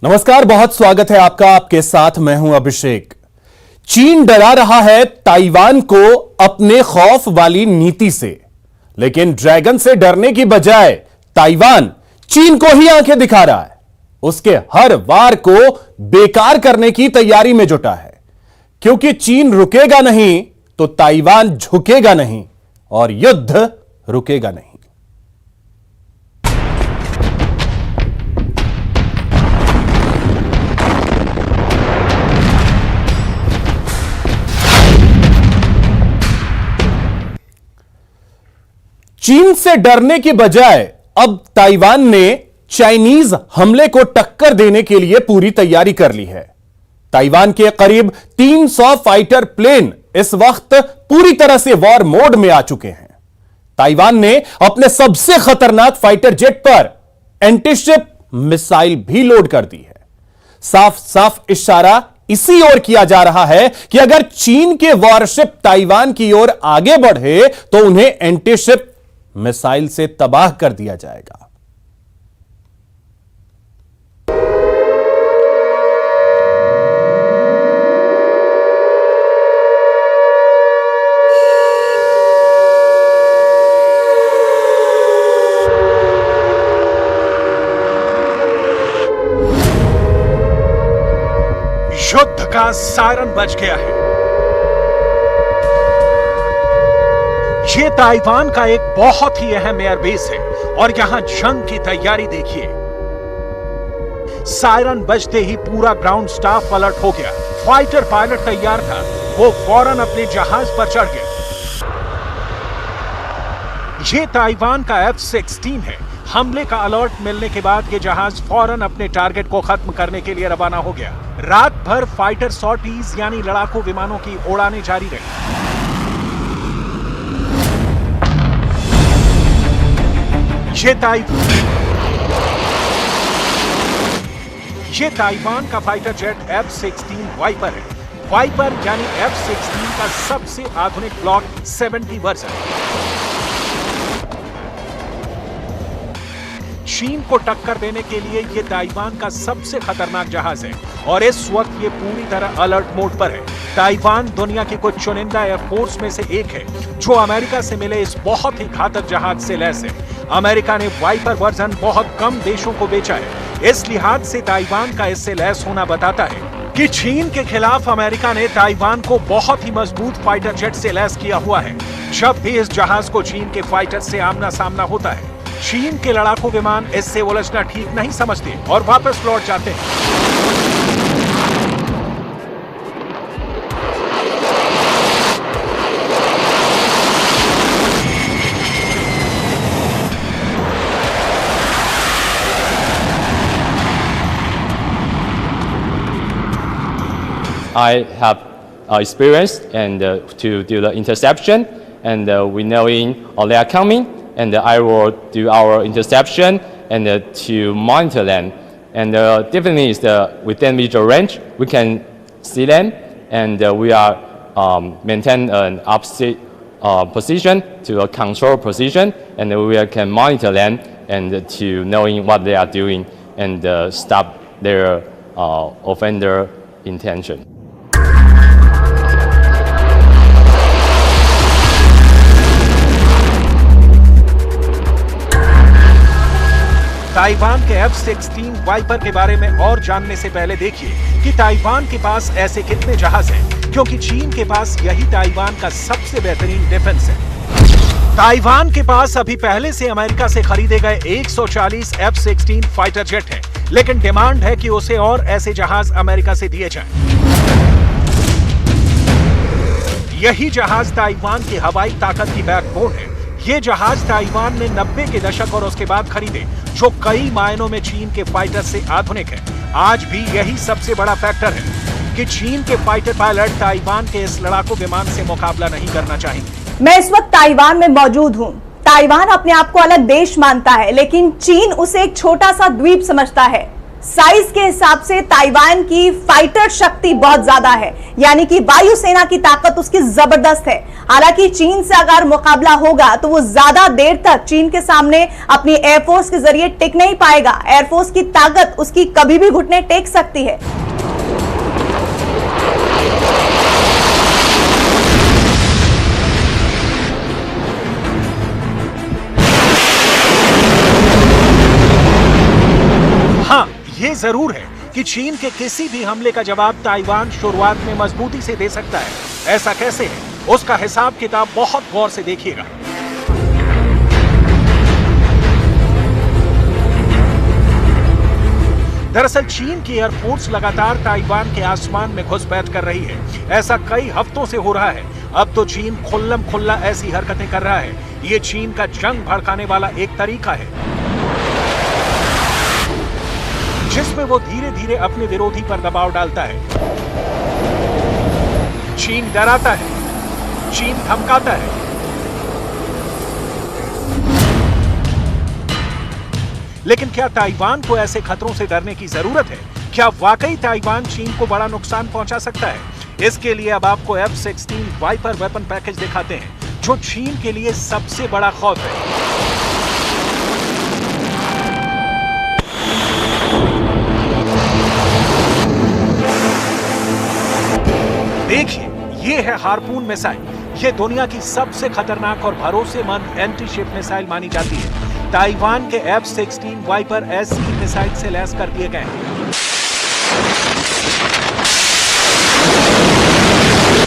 नमस्कार, बहुत स्वागत है आपका। आपके साथ मैं हूं अभिषेक। चीन डरा रहा है ताइवान को अपने खौफ वाली नीति से, लेकिन ड्रैगन से डरने की बजाय ताइवान चीन को ही आंखें दिखा रहा है। उसके हर वार को बेकार करने की तैयारी में जुटा है, क्योंकि चीन रुकेगा नहीं तो ताइवान झुकेगा नहीं और युद्ध रुकेगा नहीं। चीन से डरने की बजाय अब ताइवान ने चाइनीज हमले को टक्कर देने के लिए पूरी तैयारी कर ली है। ताइवान के करीब 300 फाइटर प्लेन इस वक्त पूरी तरह से वॉर मोड में आ चुके हैं। ताइवान ने अपने सबसे खतरनाक फाइटर जेट पर एंटीशिप मिसाइल भी लोड कर दी है। साफ साफ इशारा इसी ओर किया जा रहा है कि अगर चीन के वॉरशिप ताइवान की ओर आगे बढ़े तो उन्हें एंटीशिप मिसाइल से तबाह कर दिया जाएगा। युद्ध का सायरन बज गया है। ये ताइवान का एक बहुत ही अहम एयरबेस है और यहां जंग की तैयारी देखिए। सायरन बजते ही पूरा ग्राउंड स्टाफ अलर्ट हो गया। फाइटर पायलट तैयार था, वो फौरन अपने जहाज पर चढ़ गया। ये ताइवान का F-16 है। हमले का अलर्ट मिलने के बाद ये जहाज फौरन अपने टारगेट को खत्म करने के लिए रवाना हो गया। रात भर फाइटर सॉर्टीज यानी लड़ाकू विमानों की उड़ानें जारी रही। ये ताइवान का फाइटर जेट F-16 वाइपर है। वाइपर यानी F-16 का सबसे आधुनिक ब्लॉक 70 वर्जन। चीन को टक्कर देने के लिए यह ताइवान का सबसे खतरनाक जहाज है और इस वक्त ये पूरी तरह अलर्ट मोड पर है। ताइवान दुनिया की कुछ चुनिंदा एयरफोर्स में से एक है जो अमेरिका से मिले इस बहुत ही घातक जहाज से लैस है। अमेरिका ने वाइपर वर्जन बहुत कम देशों को बेचा है। इस लिहाज से ताइवान का इससे लैस होना बताता है कि चीन के खिलाफ अमेरिका ने ताइवान को बहुत ही मजबूत फाइटर जेट से लैस किया हुआ है। जब भी इस जहाज को चीन के फाइटर से आमना सामना होता है, चीन के लड़ाकू विमान इससे उलझना ठीक नहीं समझते और वापस लौट जाते हैं। I have experience and to do the interception, and we knowing they are coming, and I will do our interception and to monitor them. And definitely is within visual range, we can see them, and we are maintain an opposite position to a control position, and we can monitor them and to knowing what they are doing and stop their offender intention. Taiwan के F-16 wiper के बारे में और जानने से पहले देखिए कि ताइवान के पास ऐसे कितने जहाज हैं, क्योंकि चीन के पास यही ताइवान का सबसे बेहतरीन डिफेंस है। ताइवान के पास अभी पहले से अमेरिका से खरीदे गए 140 F-16 फाइटर जेट हैं, लेकिन डिमांड है कि उसे और ऐसे जहाज अमेरिका से दिए जाएं। यही जहाज ताइवान की हवाई ताकत की बैकबोन है। ये जहाज ताइवान ने 90 के दशक और उसके बाद खरीदे, जो कई मायनों में चीन के फाइटर से आधुनिक है। आज भी यही सबसे बड़ा फैक्टर है कि चीन के फाइटर पायलट ताइवान के इस लड़ाकू विमान से मुकाबला नहीं करना चाहेंगे। मैं इस वक्त ताइवान में मौजूद हूँ। ताइवान अपने आप को अलग देश मानता है, लेकिन चीन उसे एक छोटा सा द्वीप समझता है। साइज के हिसाब से ताइवान की फाइटर शक्ति बहुत ज्यादा है, यानी कि वायुसेना की ताकत उसकी जबरदस्त है। हालांकि चीन से अगर मुकाबला होगा तो वो ज्यादा देर तक चीन के सामने अपनी एयरफोर्स के जरिए टिक नहीं पाएगा। एयरफोर्स की ताकत उसकी कभी भी घुटने टेक सकती है। हाँ, ये जरूर है कि चीन के किसी भी हमले का जवाब ताइवान शुरुआत में मजबूती से दे सकता है। ऐसा कैसे है, उसका हिसाब किताब बहुत गौर से देखिएगा। दरअसल चीन की एयरफोर्स लगातार ताइवान के आसमान में घुसपैठ कर रही है। ऐसा कई हफ्तों से हो रहा है। अब तो चीन खुल्लम खुल्ला ऐसी हरकतें कर रहा है। ये चीन का जंग भड़काने वाला एक तरीका है जिसमें वो धीरे धीरे अपने विरोधी पर दबाव डालता है। चीन डराता है, चीन धमकाता है। लेकिन क्या ताइवान को ऐसे खतरों से डरने की जरूरत है? क्या वाकई ताइवान चीन को बड़ा नुकसान पहुंचा सकता है? इसके लिए अब आपको F-16 वाइपर वेपन पैकेज दिखाते हैं, जो चीन के लिए सबसे बड़ा खौफ है। देखिए, ये है हार्पून मिसाइल। ये दुनिया की सबसे खतरनाक और भरोसेमंद एंटी शिप मिसाइल मानी जाती है। ताइवान के F-16 वाइपर ऐसी मिसाइल से लैस कर दिए गए हैं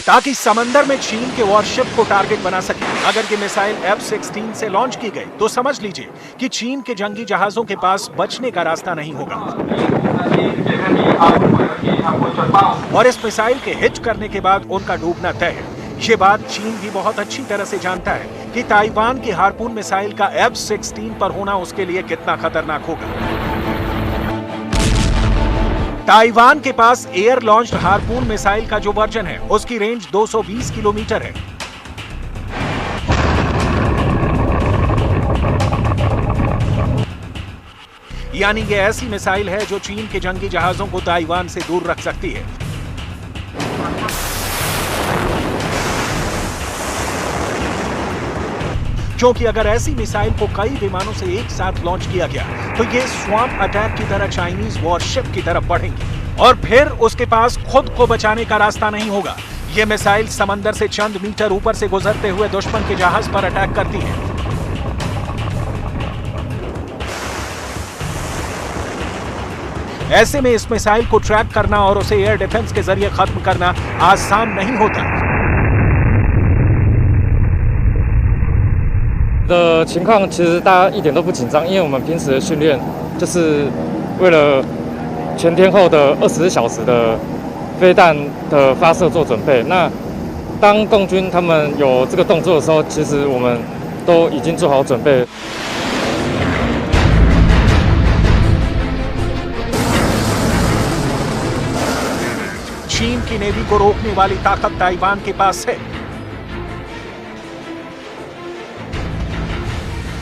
ताकि समंदर में चीन के वॉरशिप को टारगेट बना सके। अगर ये मिसाइल F-16 से लॉन्च की गई तो समझ लीजिए कि चीन के जंगी जहाजों के पास बचने का रास्ता नहीं होगा। और इस मिसाइल के हिट करने के बाद उनका डूबना तय है। ये बात चीन भी बहुत अच्छी तरह से जानता है कि ताइवान की हार्पून मिसाइल का F-16 पर होना उसके लिए कितना खतरनाक होगा। ताइवान के पास एयर लॉन्च्ड हार्पून मिसाइल का जो वर्जन है उसकी रेंज 220 किलोमीटर है। यानी ये ऐसी मिसाइल है जो चीन के जंगी जहाजों को ताइवान से दूर रख सकती है। क्योंकि अगर ऐसी मिसाइल को कई विमानों से एक साथ लॉन्च किया गया तो ये स्वैम्प अटैक की तरह चाइनीज वॉरशिप की तरफ बढ़ेंगी और फिर उसके पास खुद को बचाने का रास्ता नहीं होगा। ये मिसाइल समंदर से चंद मीटर ऊपर से गुजरते हुए दुश्मन के जहाज पर अटैक करती है। ऐसे में इस मिसाइल को ट्रैक करना और उसे एयर डिफेंस के जरिए खत्म करना आसान नहीं होता। 的情况其实大家一点都不紧张，因为我们平时的训练就是为了全天候的24小时的飞弹的发射做准备。那当共军他们有这个动作的时候，其实我们都已经做好准备。 चीन की नेवी को रोकने वाली ताकत ताइवान के पास है।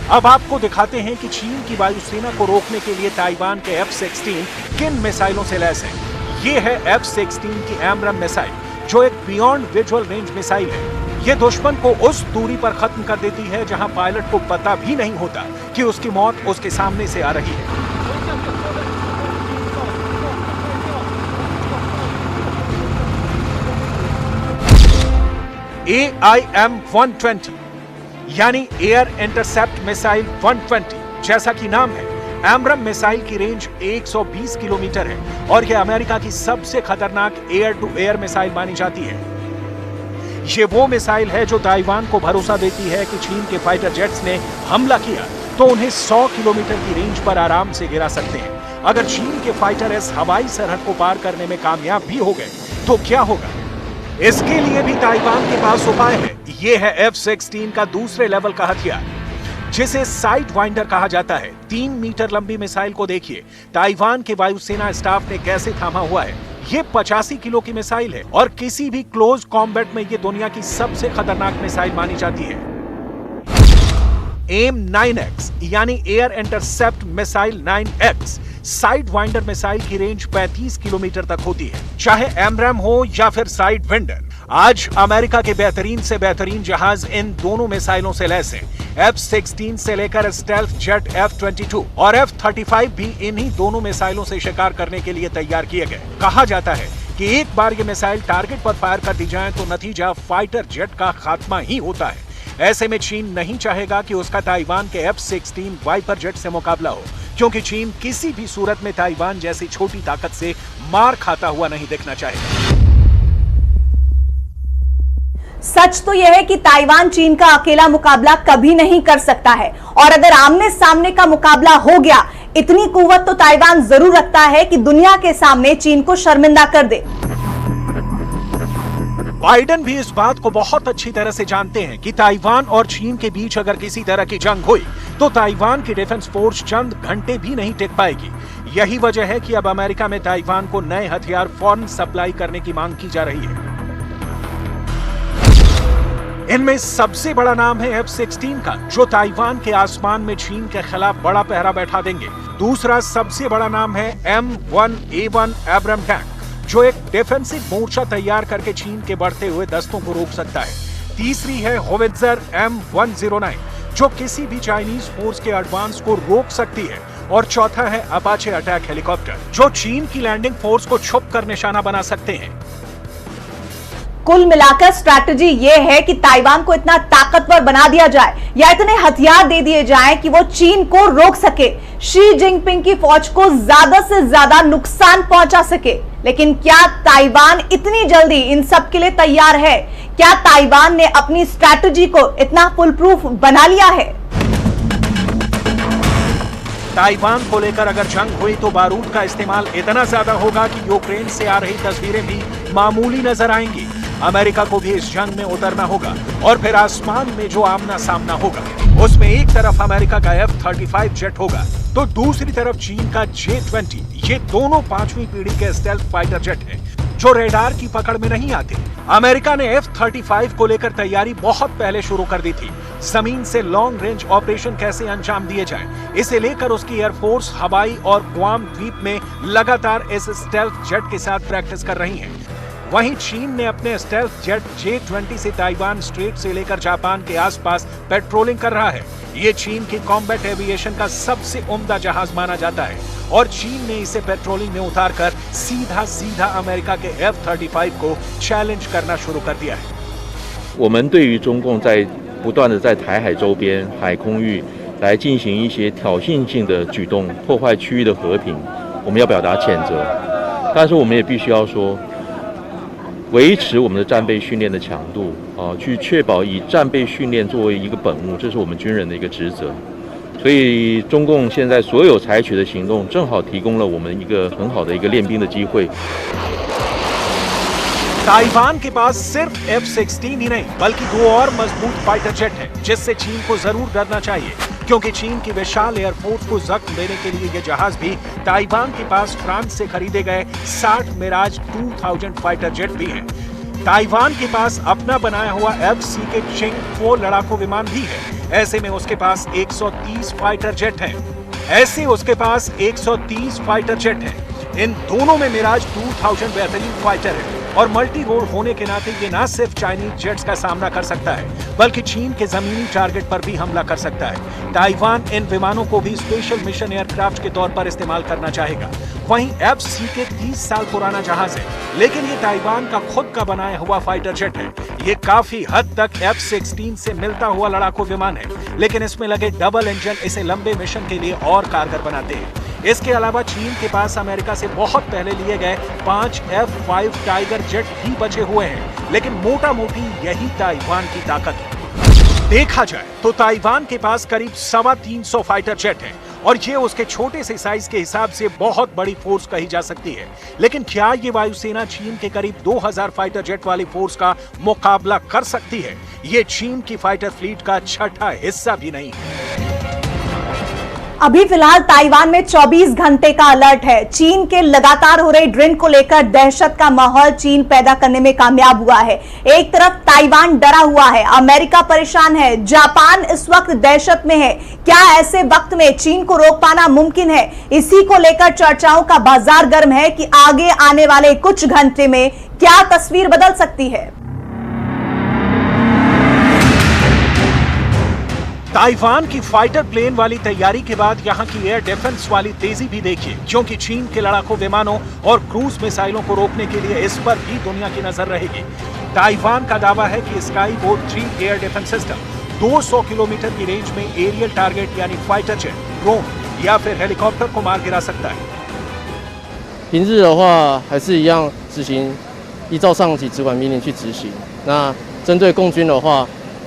अब आपको दिखाते हैं कि चीन की वायुसेना को रोकने के लिए ताइवान के F-16 किन मिसाइलों से लैस है। ये है F-16 की एमरम मिसाइल, जो एक बियॉन्ड विजुअल रेंज मिसाइल है। ये दुश्मन को उस दूरी पर खत्म कर देती है जहां पायलट को पता भी नहीं होता कि उसकी मौत उसके सामने से आ रही है। AIM-120 यानी एयर इंटरसेप्ट मिसाइल 120 जैसा कि नाम है, एमरम मिसाइल की रेंज 120 किलोमीटर है और यह अमेरिका की सबसे खतरनाक एयर टू एयर मिसाइल मानी जाती है। ये वो मिसाइल है जो ताइवान को भरोसा देती है कि चीन के फाइटर जेट्स ने हमला किया तो उन्हें 100 किलोमीटर की रेंज पर आराम से गिरा सकते हैं। अगर चीन के फाइटर इस हवाई सरहद को पार करने में कामयाब भी हो गए तो क्या होगा? इसके लिए भी ताइवान के पास उपाय है। ये है F-16 का दूसरे लेवल का हथियार, जिसे साइड वाइंडर कहा जाता है। 3 मीटर लंबी मिसाइल को देखिए ताइवान के वायुसेना स्टाफ ने कैसे थामा हुआ है। ये 85 किलो की मिसाइल है और किसी भी क्लोज कॉम्बैट में ये दुनिया की सबसे खतरनाक मिसाइल मानी जाती है। AIM-9X यानी air intercept missile 9X side winder missile की रेंज 35 किलोमीटर तक होती है, चाहे एमरैम हो या फिर साइड विंडर। आज अमेरिका के बेहतरीन से बेहतरीन जहाज इन दोनों मिसाइलों से लैस हैं। F-16 से लेकर स्टेल्थ जेट F-22 और F-35 भी इन्हीं दोनों मिसाइलों से शिकार करने के लिए तैयार किए गए। कहा जाता है कि एक बार ये मिसाइल टारगेट पर फायर कर दी जाए तो नतीजा फाइटर जेट का खात्मा ही होता है। ऐसे में चीन नहीं चाहेगा कि उसका ताइवान के F-16 वाइपर जेट से मुकाबला हो, क्योंकि चीन किसी भी सूरत में ताइवान जैसी छोटी ताकत से मार खाता हुआ नहीं दिखना चाहेगा। सच तो यह है कि ताइवान चीन का अकेला मुकाबला कभी नहीं कर सकता है, और अगर आमने सामने का मुकाबला हो गया, इतनी कुव्वत तो ताइवान जरूर रखता है कि दुनिया के सामने चीन को शर्मिंदा कर दे। बाइडेन भी इस बात को बहुत अच्छी तरह से जानते हैं कि ताइवान और चीन के बीच अगर किसी तरह की जंग हुई तो ताइवान की डिफेंस फोर्स चंद घंटे भी नहीं टिक पाएगी। यही वजह है कि अब अमेरिका में ताइवान को नए हथियार फौरन सप्लाई करने की मांग की जा रही है। इनमें सबसे बड़ा नाम है F-16 का, जो ताइवान के आसमान में चीन के खिलाफ बड़ा पहरा बैठा देंगे। दूसरा सबसे बड़ा नाम है M1A1 एब्रम टैंक, जो एक डिफेंसिव मोर्चा तैयार करके चीन के बढ़ते हुए दस्तों को रोक सकता है। तीसरी है होवित्जर M109, जो किसी भी चाइनीज फोर्स के एडवांस को रोक सकती है। और चौथा है अपाचे अटैक हेलीकॉप्टर, जो चीन की लैंडिंग फोर्स को छुप कर निशाना बना सकते हैं। कुल मिलाकर स्ट्रैटेजी यह है कि ताइवान को इतना ताकतवर बना दिया जाए या इतने हथियार दे दिए जाएं कि वो चीन को रोक सके, शी जिनपिंग की फौज को ज्यादा से ज्यादा नुकसान पहुंचा सके। लेकिन क्या ताइवान इतनी जल्दी इन सब के लिए तैयार है? क्या ताइवान ने अपनी स्ट्रैटेजी को इतना फुल प्रूफ बना लिया है? ताइवान को लेकर अगर जंग हुई तो बारूद का इस्तेमाल इतना ज्यादा होगा कि यूक्रेन से आ रही तस्वीरें भी मामूली नजर आएंगी। अमेरिका को भी इस जंग में उतरना होगा, और फिर आसमान में जो आमना सामना होगा उसमें एक तरफ अमेरिका का F-35 जेट होगा तो दूसरी तरफ चीन का J-20। ये दोनों 5वीं पीढ़ी के स्टेल्थ फाइटर जेट हैं, जो रेडार की पकड़ में नहीं आते। अमेरिका ने F-35 को लेकर तैयारी बहुत पहले शुरू कर दी थी। जमीन से लॉन्ग रेंज ऑपरेशन कैसे अंजाम दिए जाएं, इसे लेकर उसकी एयरफोर्स हवाई और ग्वाम द्वीप में लगातार इस स्टेल्थ जेट के साथ प्रैक्टिस कर रही है। वहीं चीन ने अपने स्टेल्थ जेट J-20 से ताइवान स्ट्रेट से लेकर जापान के आसपास पेट्रोलिंग कर रहा है। ये चीन की कॉम्बैट एविएशन का सबसे उम्दा जहाज माना जाता है, और चीन ने इसे पेट्रोलिंग में उतारकर सीधा अमेरिका के F-35 को चैलेंज करना शुरू कर दिया है। 我们对于中共在不断的在台海周边海空域来进行一些挑衅性的举动，破坏区域的和平，我们要表达谴责。但是我们也必须要说，维持我们的战备训练的强度去确保以战备训练作为一个本务，这是我们军人的一个职责。所以中共现在所有采取的行动，正好提供了我们一个很好的一个练兵的机会。 ताइवान के पास सिर्फ F-16 ही नहीं बल्कि 2 और मजबूत फाइटर जेट हैं, जिससे चीन को जरूर डरना चाहिए, क्योंकि चीन की विशाल एयरफोर्स को जख्म देने के लिए ये जहाज भी ताइवान के पास फ्रांस से खरीदे गए 60 मिराज 2000 फाइटर जेट भी हैं। ताइवान के पास अपना बनाया हुआ F-CK चिंग-4 लड़ाकू विमान भी है। ऐसे में उसके पास 130 फाइटर जेट हैं। इन दोनों में मिराज 2000 बेहतरीन फाइटर है, और मल्टी रोल होने के नाते ये न सिर्फ चाइनीज जेट्स का सामना कर सकता है बल्कि चीन के जमीनी टारगेट पर भी हमला कर सकता है। ताइवान इन विमानों को भी स्पेशल मिशन एयरक्राफ्ट के तौर पर इस्तेमाल करना चाहेगा। वहीं F-CK 30 साल पुराना जहाज है, लेकिन ये ताइवान का खुद का बनाया हुआ फाइटर जेट है। ये काफी हद तक F-16 से मिलता हुआ लड़ाकू विमान है, लेकिन इसमें लगे डबल इंजन इसे लंबे मिशन के लिए और कारगर बनाते हैं। इसके अलावा चीन के पास अमेरिका से बहुत पहले लिए गए 5 F-5 टाइगर जेट भी बचे हुए हैं, लेकिन मोटा मोटी यही ताइवान की ताकत है। देखा जाए तो ताइवान के पास करीब 350 फाइटर जेट हैं, और ये उसके छोटे से साइज के हिसाब से बहुत बड़ी फोर्स कही जा सकती है। लेकिन क्या ये वायुसेना चीन के करीब 2000 फाइटर जेट वाली फोर्स का मुकाबला कर सकती है? ये चीन की फाइटर फ्लीट का छठा हिस्सा भी नहीं है। अभी फिलहाल ताइवान में 24 घंटे का अलर्ट है। चीन के लगातार हो रही ड्रिल को लेकर दहशत का माहौल चीन पैदा करने में कामयाब हुआ है। एक तरफ ताइवान डरा हुआ है, अमेरिका परेशान है, जापान इस वक्त दहशत में है क्या ऐसे वक्त में चीन को रोक पाना मुमकिन है? इसी को लेकर चर्चाओं का बाजार गर्म है कि आगे आने वाले कुछ घंटे में क्या तस्वीर बदल सकती है। ताइवान की फाइटर प्लेन वाली तैयारी के बाद यहां की एयर डिफेंस वाली तेजी भी देखिए, क्योंकि चीन के लड़ाकू विमानों और क्रूज मिसाइलों को रोकने के लिए इस पर भी दुनिया की नजर रहेगी। ताइवान का दावा है कि sky boat 3 air defence system 200 kilometre की रेंज में एरियल टारगेट यानी फाइटर जेट, ड्रोन या फिर हेलीकॉप्टर को मार गिरा सकता है। 平日的话还是一样执行依照上级指管命令去执行。那针对共军的话，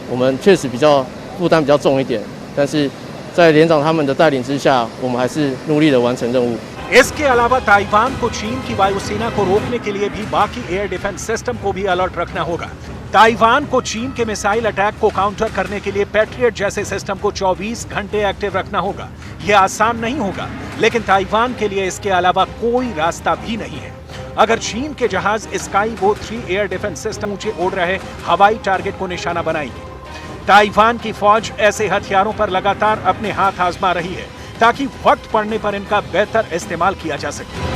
我们确实比较负担比较重一点，但是在连长他们的带领之下，我们还是努力的完成任务。 इसके अलावा ताइवान को चीन की वायुसेना को रोकने के लिए भी बाकी एयर डिफेंस सिस्टम को भी अलर्ट रखना होगा। ताइवान को चीन के मिसाइल अटैक को काउंटर करने के लिए पैट्रियट जैसे सिस्टम को 24 घंटे एक्टिव रखना होगा। यह आसान नहीं होगा, लेकिन ताइवान के लिए इसके अलावा कोई रास्ता भी नहीं है। अगर चीन के जहाज sky boat 3 air defence system ऊंचे उड़ रहे हवाई टारगेट को निशाना बनाएंगे। ताइवान की फौज ऐसे हथियारों पर लगातार अपने हाथ आजमा रही है ताकि वक्त पड़ने पर इनका बेहतर इस्तेमाल किया जा सके।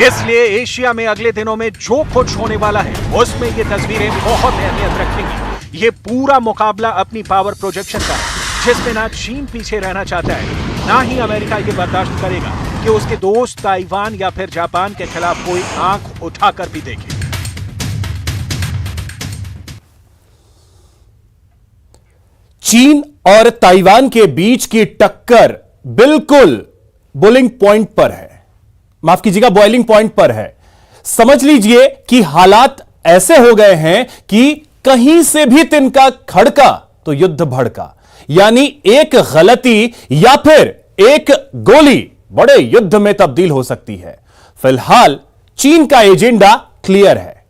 इसलिए एशिया में अगले दिनों में जो कुछ होने वाला है उसमें ये तस्वीरें बहुत अहमियत रखेंगी। ये पूरा मुकाबला अपनी पावर प्रोजेक्शन का है, जिसमें ना चीन पीछे रहना चाहता है, ना ही अमेरिका ये बर्दाश्त करेगा कि उसके दोस्त ताइवान या फिर जापान के खिलाफ कोई आंख उठाकर भी देखे। चीन और ताइवान के बीच की टक्कर बिल्कुल बोलिंग पॉइंट पर है, माफ कीजिएगा बॉइलिंग पॉइंट पर है। समझ लीजिए कि हालात ऐसे हो गए हैं कि कहीं से भी तिनका खड़का तो युद्ध भड़का, यानी एक गलती या फिर एक गोली बड़े युद्ध में तब्दील हो सकती है। फिलहाल चीन का एजेंडा क्लियर है,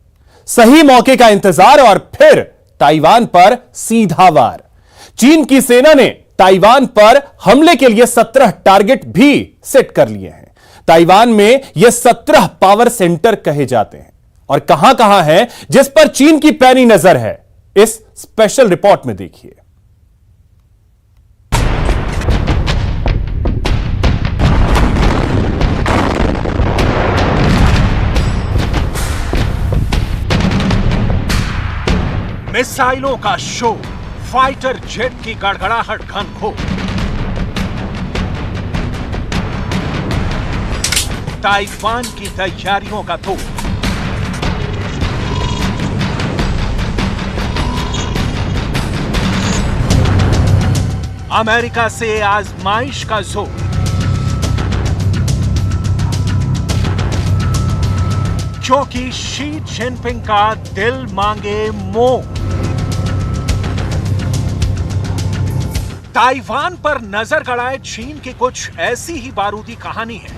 सही मौके का इंतजार और फिर ताइवान पर सीधा वार। चीन की सेना ने ताइवान पर हमले के लिए 17 टारगेट भी सेट कर लिए हैं। ताइवान में ये 17 पावर सेंटर कहे जाते हैं और कहां कहां है जिस पर चीन की पैनी नजर है, इस स्पेशल रिपोर्ट में देखिए। मिसाइलों का शो, फाइटर जेट की गड़गड़ाहट घनघोर, ताइवान की तैयारियों का तोड़, अमेरिका से आजमाइश का जोर, क्योंकि शी जिनपिंग का दिल मांगे मोह। ताइवान पर नजर गड़ाए चीन की कुछ ऐसी ही बारूदी कहानी है।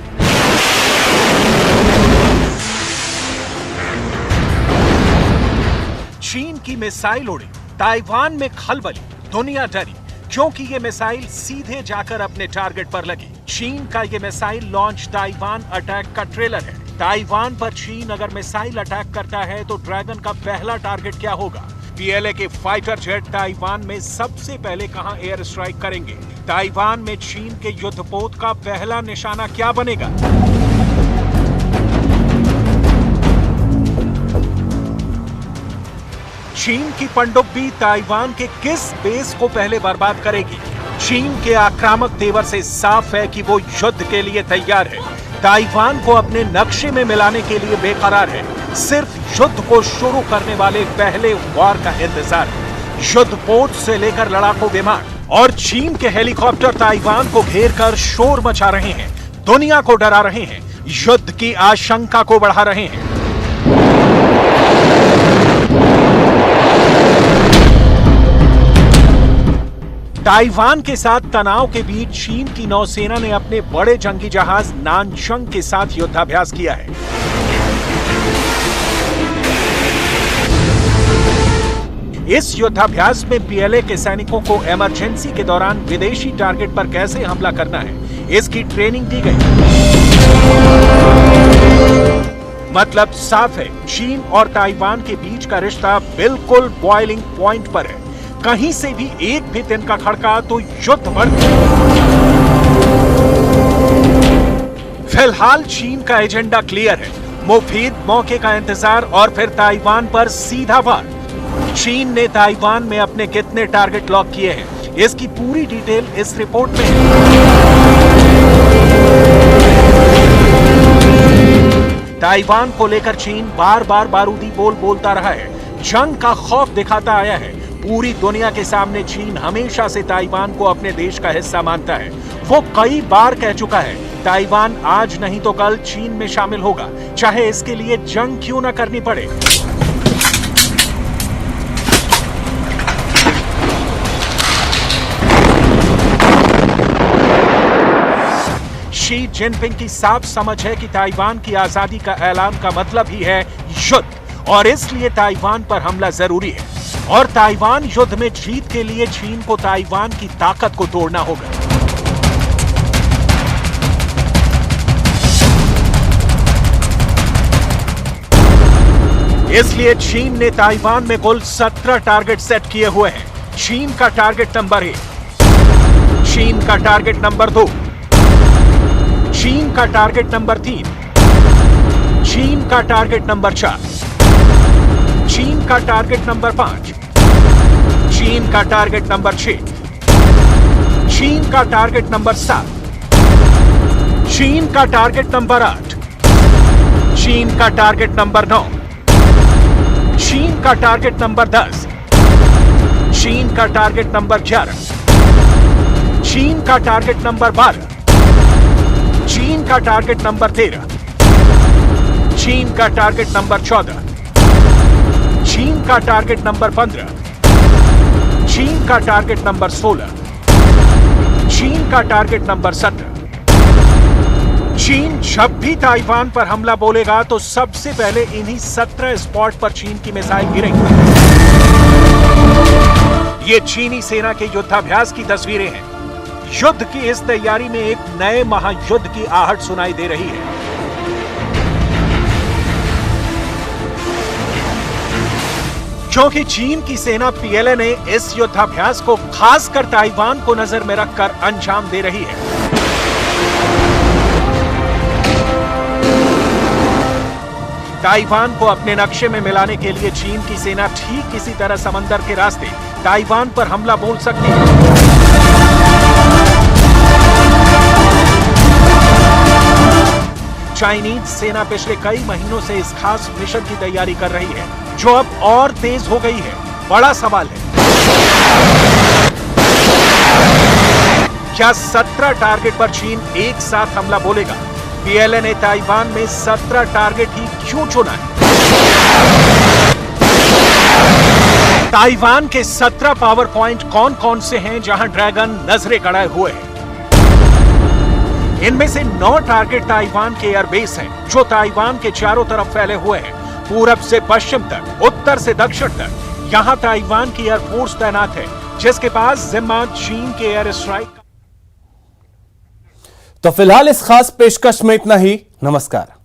चीन की मिसाइल उड़ी, ताइवान में खलबली, दुनिया डरी, क्योंकि ये मिसाइल सीधे जाकर अपने टारगेट पर लगी। चीन का ये मिसाइल लॉन्च ताइवान अटैक का ट्रेलर है। ताइवान पर चीन अगर मिसाइल अटैक करता है तो ड्रैगन का पहला टारगेट क्या होगा? पीएलए के फाइटर जेट ताइवान में सबसे पहले कहां एयर स्ट्राइक करेंगे? ताइवान में चीन के युद्धपोत का पहला निशाना क्या बनेगा? चीन की पनडुब्बी ताइवान के किस बेस को पहले बर्बाद करेगी? चीन के आक्रामक तेवर से साफ है कि वो युद्ध के लिए तैयार है, ताइवान को अपने नक्शे में मिलाने के लिए बेकरार है। सिर्फ युद्ध को शुरू करने वाले पहले वार का इंतजार है। युद्धपोत से लेकर लड़ाकू विमान और चीन के हेलीकॉप्टर ताइवान को घेर कर शोर मचा रहे हैं, दुनिया को डरा रहे हैं, युद्ध की आशंका को बढ़ा रहे हैं। ताइवान के साथ तनाव के बीच चीन की नौसेना ने अपने बड़े जंगी जहाज नानचंग के साथ युद्धाभ्यास किया है। इस युद्धाभ्यास में पीएलए के सैनिकों को इमरजेंसी के दौरान विदेशी टारगेट पर कैसे हमला करना है, इसकी ट्रेनिंग दी गई। मतलब साफ है, चीन और ताइवान के बीच का रिश्ता बिल्कुल बॉइलिंग पॉइंट पर है। कहीं से भी एक भी तिनका खड़का तो युद्ध बढ़। फिलहाल चीन का एजेंडा क्लियर है, मुफीद मौके का इंतजार और फिर ताइवान पर सीधा वार। चीन ने ताइवान में अपने कितने टारगेट लॉक किए हैं, इसकी पूरी डिटेल इस रिपोर्ट में है। ताइवान को लेकर चीन बार बार बारूदी बोल बोलता रहा है, जंग का खौफ दिखाता आया है। पूरी दुनिया के सामने चीन हमेशा से ताइवान को अपने देश का हिस्सा मानता है। वो कई बार कह चुका है, ताइवान आज नहीं तो कल चीन में शामिल होगा, चाहे इसके लिए जंग क्यों न करनी पड़े। शी जिनपिंग की साफ समझ है कि ताइवान की आजादी का ऐलान का मतलब ही है युद्ध, और इसलिए ताइवान पर हमला जरूरी है। और ताइवान युद्ध में जीत के लिए चीन को ताइवान की ताकत को तोड़ना होगा। इसलिए चीन ने ताइवान में कुल 17 टारगेट सेट किए हुए हैं। चीन का टारगेट नंबर 1, चीन का टारगेट नंबर 2, चीन का टारगेट नंबर 3, चीन का टारगेट नंबर 4, चीन का टारगेट नंबर 5, चीन का टारगेट नंबर 6, चीन का टारगेट नंबर 7, चीन का टारगेट नंबर 8, चीन का टारगेट नंबर 9, चीन का टारगेट नंबर 10, चीन का टारगेट नंबर 11, चीन का टारगेट नंबर 12, चीन का टारगेट नंबर 13, चीन का टारगेट नंबर 14, चीन का टारगेट नंबर 15, चीन का टारगेट नंबर 16, चीन का टारगेट नंबर 17। चीन जब भी ताइवान पर हमला बोलेगा तो सबसे पहले इन्हीं 17 स्पॉट पर चीन की मिसाइल गिरेंगी। ये चीनी सेना के युद्धाभ्यास की तस्वीरें हैं। युद्ध की इस तैयारी में एक नए महायुद्ध की आहट सुनाई दे रही है। क्योंकि चीन की सेना पीएलए ने इस युद्धाभ्यास को खासकर ताइवान को नजर में रखकर अंजाम दे रही है। ताइवान को अपने नक्शे में मिलाने के लिए चीन की सेना ठीक इसी तरह समंदर के रास्ते ताइवान पर हमला बोल सकती है। चाइनीज सेना पिछले कई महीनों से इस खास मिशन की तैयारी कर रही है, जो अब और तेज हो गई है। बड़ा सवाल है, क्या 17 टारगेट पर चीन एक साथ हमला बोलेगा? पीएलए ने ताइवान में 17 टारगेट ही क्यों चुना है? ताइवान के 17 पावर पॉइंट कौन कौन से हैं जहां ड्रैगन नजरें गड़ाए हुए हैं? इनमें से 9 टारगेट ताइवान के एयरबेस हैं, जो ताइवान के चारों तरफ फैले हुए हैं, पूरब से पश्चिम तक, उत्तर से दक्षिण तक। यहां ताइवान की एयरफोर्स तैनात है, जिसके पास जिम्मा चीन के एयर स्ट्राइक। तो फिलहाल इस खास पेशकश में इतना ही। नमस्कार।